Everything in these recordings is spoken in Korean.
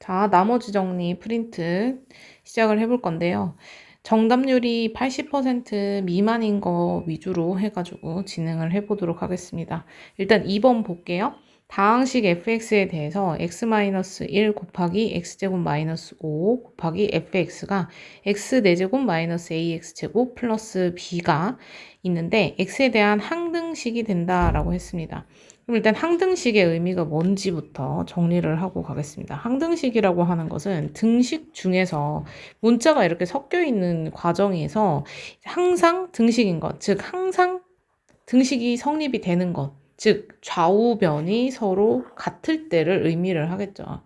자, 나머지 정리 프린트 시작을 해볼 건데요. 정답률이 80% 미만인 거 위주로 해가지고 진행을 해보도록 하겠습니다. 일단 2번 볼게요. 다항식 fx에 대해서 x-1 곱하기 x제곱 마이너스 5 곱하기 fx가 x 4제곱 마이너스 ax제곱 플러스 b가 있는데 x에 대한 항등식이 된다라고 했습니다. 그럼 일단 항등식의 의미가 뭔지부터 정리를 하고 가겠습니다. 항등식이라고 하는 것은 등식 중에서 문자가 이렇게 섞여 있는 과정에서 항상 등식인 것, 즉 항상 등식이 성립이 되는 것, 즉 좌우변이 서로 같을 때를 의미를 하겠죠.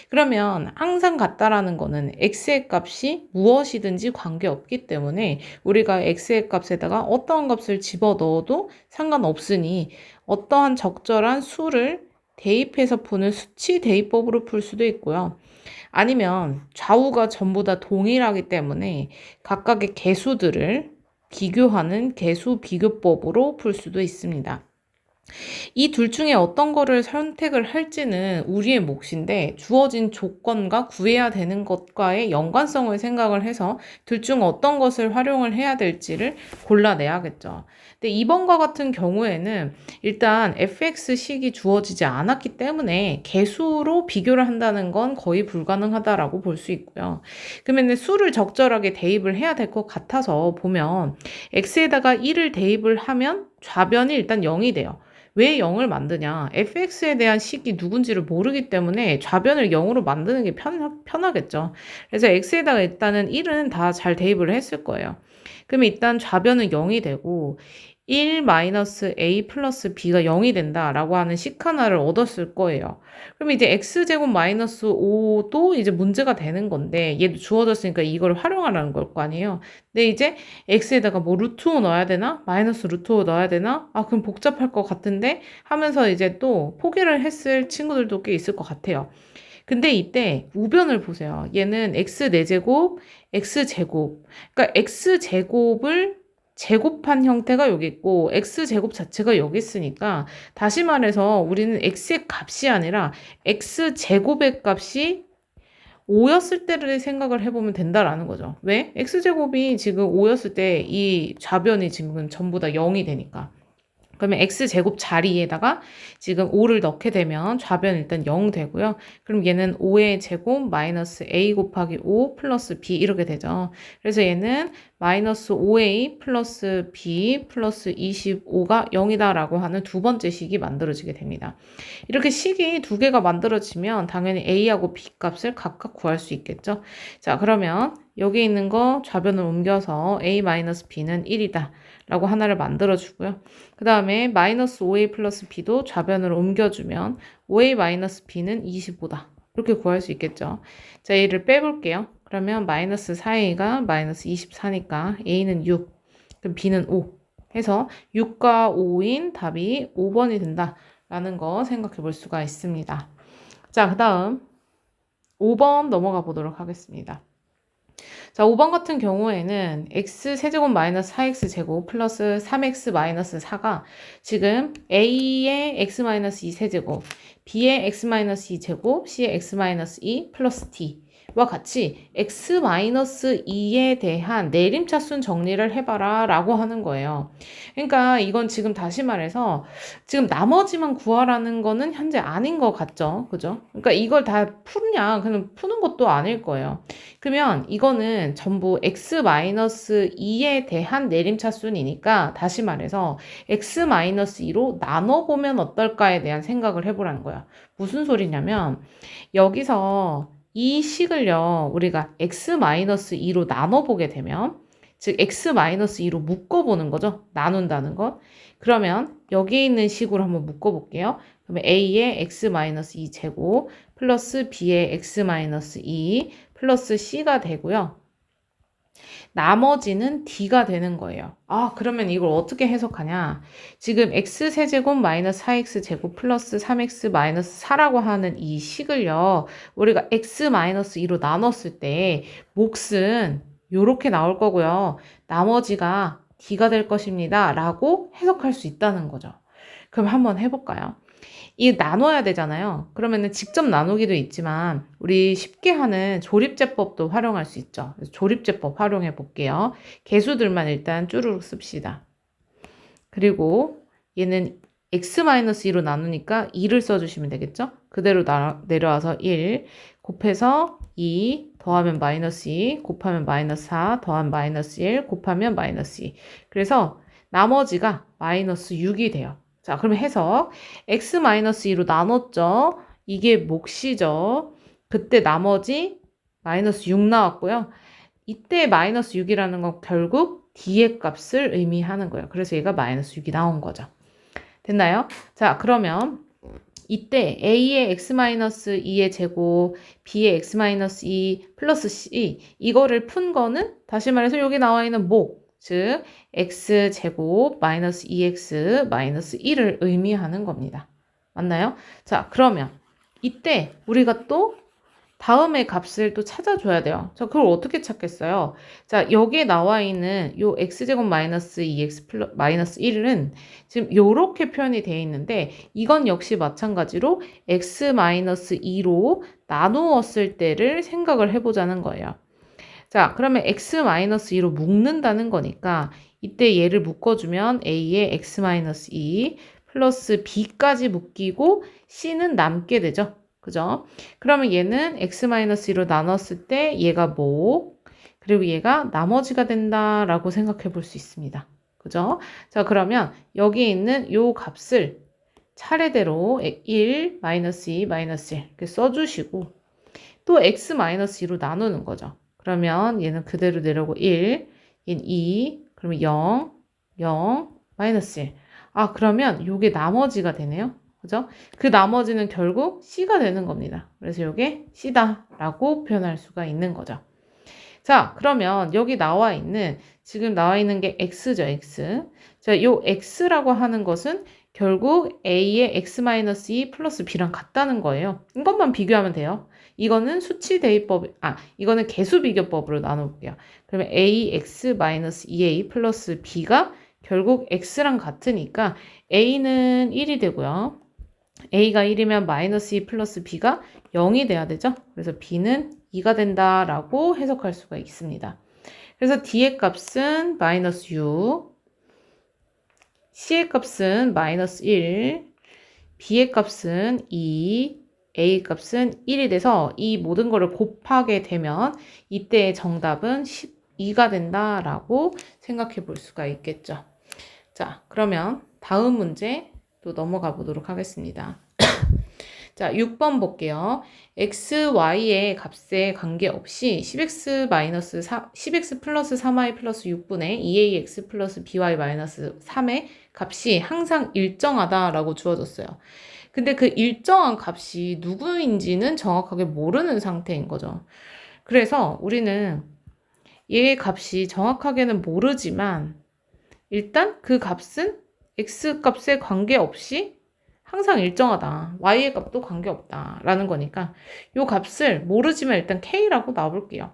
그러면 항상 같다라는 거는 x의 값이 무엇이든지 관계없기 때문에 우리가 x의 값에다가 어떠한 값을 집어넣어도 상관없으니 어떠한 적절한 수를 대입해서 푸는 수치 대입법으로 풀 수도 있고요. 아니면 좌우가 전부 다 동일하기 때문에 각각의 개수들을 비교하는 개수 비교법으로 풀 수도 있습니다. 이 둘 중에 어떤 거를 선택을 할지는 우리의 몫인데 주어진 조건과 구해야 되는 것과의 연관성을 생각을 해서 둘 중 어떤 것을 활용을 해야 될지를 골라내야겠죠. 근데 이번과 같은 경우에는 일단 fx식이 주어지지 않았기 때문에 개수로 비교를 한다는 건 거의 불가능하다라고 볼 수 있고요. 그러면 수를 적절하게 대입을 해야 될 것 같아서 보면 x에다가 1을 대입을 하면 좌변이 일단 0이 돼요. 왜 0을 만드냐? fx에 대한 식이 누군지를 모르기 때문에 좌변을 0으로 만드는 게 편하겠죠. 그래서 x에다가 일단은 1은 다 잘 대입을 했을 거예요. 그러면 일단 좌변은 0이 되고 1-a 플러스 b가 0이 된다라고 하는 식 하나를 얻었을 거예요. 그럼 이제 x제곱 마이너스 5도 이제 문제가 되는 건데 얘도 주어졌으니까 이걸 활용하라는 걸 거 아니에요. 근데 이제 x에다가 뭐 루트 5 넣어야 되나? 마이너스 루트 5 넣어야 되나? 아, 그럼 복잡할 것 같은데 하면서 이제 또 포기를 했을 친구들도 꽤 있을 것 같아요. 근데 이때 우변을 보세요. 얘는 x 4제곱, x제곱. 그러니까 x제곱을 제곱한 형태가 여기 있고 x제곱 자체가 여기 있으니까 다시 말해서 우리는 x의 값이 아니라 x제곱의 값이 5였을 때를 생각을 해보면 된다라는 거죠. 왜? x제곱이 지금 5였을 때 이 좌변이 지금 전부 다 0이 되니까. 그러면 x제곱 자리에다가 지금 5를 넣게 되면 좌변 일단 0 되고요. 그럼 얘는 5의 제곱 마이너스 a 곱하기 5 플러스 b 이렇게 되죠. 그래서 얘는 마이너스 5a 플러스 b 플러스 25가 0이다라고 하는 두 번째 식이 만들어지게 됩니다. 이렇게 식이 두 개가 만들어지면 당연히 a하고 b 값을 각각 구할 수 있겠죠. 자, 그러면 여기 있는 거 좌변을 옮겨서 a-b는 1이다 라고 하나를 만들어주고요. 그 다음에 마이너스 5a 플러스 b도 좌변으로 옮겨주면 5a 마이너스 b는 25다. 이렇게 구할 수 있겠죠. 자, 얘를 빼볼게요. 그러면 마이너스 4a가 마이너스 24니까 a는 6, 그럼 b는 5 해서 6과 5인 답이 5번이 된다라는 거 생각해 볼 수가 있습니다. 자, 그 다음 5번 넘어가 보도록 하겠습니다. 자, 5번 같은 경우에는 x 세제곱 마이너스 4x 제곱 플러스 3x 마이너스 4가 지금 a의 x 마이너스 2 세제곱, b의 x 마이너스 2 제곱, c의 x 마이너스 2 플러스 d와 같이 x 마이너스 2에 대한 내림차순 정리를 해봐라 라고 하는 거예요. 그러니까 이건 지금 다시 말해서 지금 나머지만 구하라는 거는 현재 아닌 것 같죠? 그죠? 그러니까 이걸 다 푸냐? 그냥 푸는 것도 아닐 거예요. 그러면 이거는 전부 x-2에 대한 내림차순이니까 다시 말해서 x-2로 나눠보면 어떨까에 대한 생각을 해보라는 거야. 무슨 소리냐면 여기서 이 식을요 우리가 x-2로 나눠보게 되면 즉 x-2로 묶어보는 거죠. 나눈다는 것. 그러면 여기 있는 식으로 한번 묶어볼게요. 그러면 a의 x-2 제곱 플러스 b의 x-2 플러스 c가 되고요. 나머지는 d가 되는 거예요. 아, 그러면 이걸 어떻게 해석하냐? 지금 x세제곱 마이너스 4x제곱 플러스 3x 마이너스 4라고 하는 이 식을요. 우리가 x-2로 나눴을 때 몫은 요렇게 나올 거고요. 나머지가 d가 될 것입니다. 라고 해석할 수 있다는 거죠. 그럼 한번 해볼까요? 이 나눠야 되잖아요. 그러면은 직접 나누기도 있지만 우리 쉽게 하는 조립제법도 활용할 수 있죠. 그래서 조립제법 활용해 볼게요. 개수들만 일단 쭈루룩 씁시다. 그리고 얘는 x-2로 나누니까 2를 써주시면 되겠죠? 그대로 내려와서 1 곱해서 2 더하면 마이너스 2 곱하면 마이너스 4 더하면 마이너스 1 곱하면 마이너스 2. 그래서 나머지가 마이너스 6이 돼요. 자, 그럼 해석. x-2로 나눴죠? 이게 몫이죠. 그때 나머지 마이너스 6 나왔고요. 이때 마이너스 6이라는 건 결국 D의 값을 의미하는 거예요. 그래서 얘가 마이너스 6이 나온 거죠. 됐나요? 자, 그러면 이때 A의 x-2의 제곱, B의 x-2 플러스 C 이거를 푼 거는 다시 말해서 여기 나와 있는 목, 즉 x제곱 마이너스 2x 마이너스 1을 의미하는 겁니다. 맞나요? 자, 그러면 이때 우리가 또 다음의 값을 또 찾아줘야 돼요. 자, 그걸 어떻게 찾겠어요? 자, 여기에 나와 있는 요 x제곱 마이너스 2x 플러스 마이너스 1은 지금 요렇게 표현이 되어 있는데 이건 역시 마찬가지로 x 마이너스 2로 나누었을 때를 생각을 해보자는 거예요. 자, 그러면 x 마이너스 2로 묶는다는 거니까 이때 얘를 묶어주면 a의 x 마이너스 2 플러스 b까지 묶이고 c는 남게 되죠. 그죠? 그러면 얘는 x-2로 나눴을 때 얘가 목, 그리고 얘가 나머지가 된다라고 생각해 볼 수 있습니다. 그죠? 자, 그러면 여기 있는 요 값을 차례대로 1, 마이너스 2, 마이너스 1 이렇게 써주시고 또 x-2로 나누는 거죠. 그러면 얘는 그대로 내려오고 1, 얘는 2, 그러면 0, 0, 마이너스 1. 아, 그러면 요게 나머지가 되네요. 그죠? 그 나머지는 결국 C가 되는 겁니다. 그래서 이게 C다라고 표현할 수가 있는 거죠. 자, 그러면 여기 지금 나와 있는 게 X죠, X. 자, 요 X라고 하는 것은 결국 A의 X-2 플러스 B랑 같다는 거예요. 이것만 비교하면 돼요. 이거는 수치 대입법, 이거는 개수 비교법으로 나눠볼게요. 그러면 AX-2A 플러스 B가 결국 X랑 같으니까 A는 1이 되고요. A가 1이면 마이너스 2 플러스 B가 0이 돼야 되죠. 그래서 B는 2가 된다라고 해석할 수가 있습니다. 그래서 D의 값은 마이너스 6, C의 값은 마이너스 1, B의 값은 2, A 값은 1이 돼서 이 모든 거를 곱하게 되면 이때의 정답은 12가 된다라고 생각해 볼 수가 있겠죠. 자, 그러면 다음 문제 또 넘어가 보도록 하겠습니다. 자, 6번 볼게요. x, y의 값에 관계없이 10x 플러스 3y 플러스 6분의 2ax 플러스 by 마이너스 3의 값이 항상 일정하다라고 주어졌어요. 근데 그 일정한 값이 누구인지는 정확하게 모르는 상태인 거죠. 그래서 우리는 얘의 값이 정확하게는 모르지만 일단 그 값은 x 값에 관계없이 항상 일정하다. y의 값도 관계없다. 라는 거니까 이 값을 모르지만 일단 k라고 놔볼게요.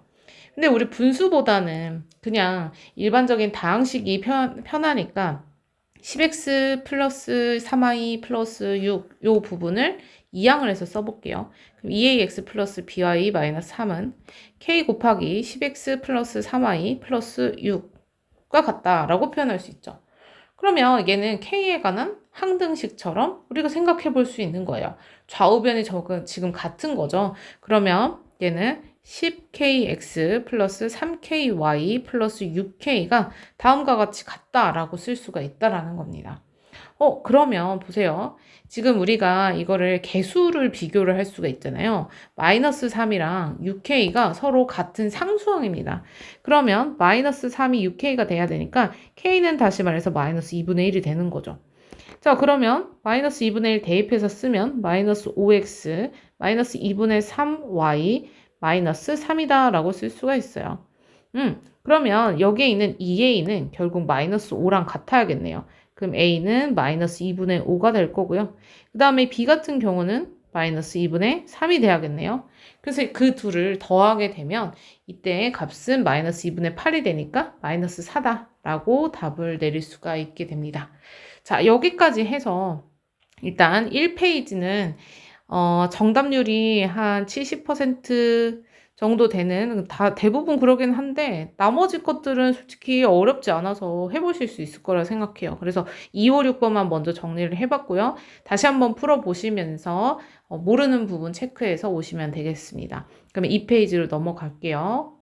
근데 우리 분수보다는 그냥 일반적인 다항식이 편하니까 10x 플러스 3y 플러스 6 이 부분을 이항을 해서 써볼게요. 그럼 2ax 플러스 by 마이너스 3은 k 곱하기 10x 플러스 3y 플러스 6과 같다라고 표현할 수 있죠. 그러면 얘는 k에 관한 항등식처럼 우리가 생각해 볼 수 있는 거예요. 좌우변이 지금 같은 거죠. 그러면 얘는 10kx 플러스 3ky 플러스 6k가 다음과 같이 같다라고 쓸 수가 있다라는 겁니다. 그러면 보세요. 지금 우리가 이거를 개수를 비교를 할 수가 있잖아요. 마이너스 3이랑 6k가 서로 같은 상수항입니다. 그러면 마이너스 3이 6k가 돼야 되니까 k는 다시 말해서 마이너스 2분의 1이 되는 거죠. 자, 그러면 마이너스 2분의 1 대입해서 쓰면 마이너스 5x 마이너스 2분의 3y 마이너스 3이다 라고 쓸 수가 있어요. 그러면 여기에 있는 2a는 결국 마이너스 5랑 같아야겠네요. 그럼 a는 마이너스 2분의 5가 될 거고요. 그 다음에 b 같은 경우는 마이너스 2분의 3이 돼야겠네요. 그래서 그 둘을 더하게 되면 이때의 값은 마이너스 2분의 8이 되니까 마이너스 4다라고 답을 내릴 수가 있게 됩니다. 자, 여기까지 해서 일단 1페이지는 정답률이 한 70% 정도 되는 대부분 그러긴 한데 나머지 것들은 솔직히 어렵지 않아서 해 보실 수 있을 거라 생각해요. 그래서 2, 5, 6번만 먼저 정리를 해 봤고요. 다시 한번 풀어 보시면서 모르는 부분 체크해서 오시면 되겠습니다. 그러면 2페이지로 넘어갈게요.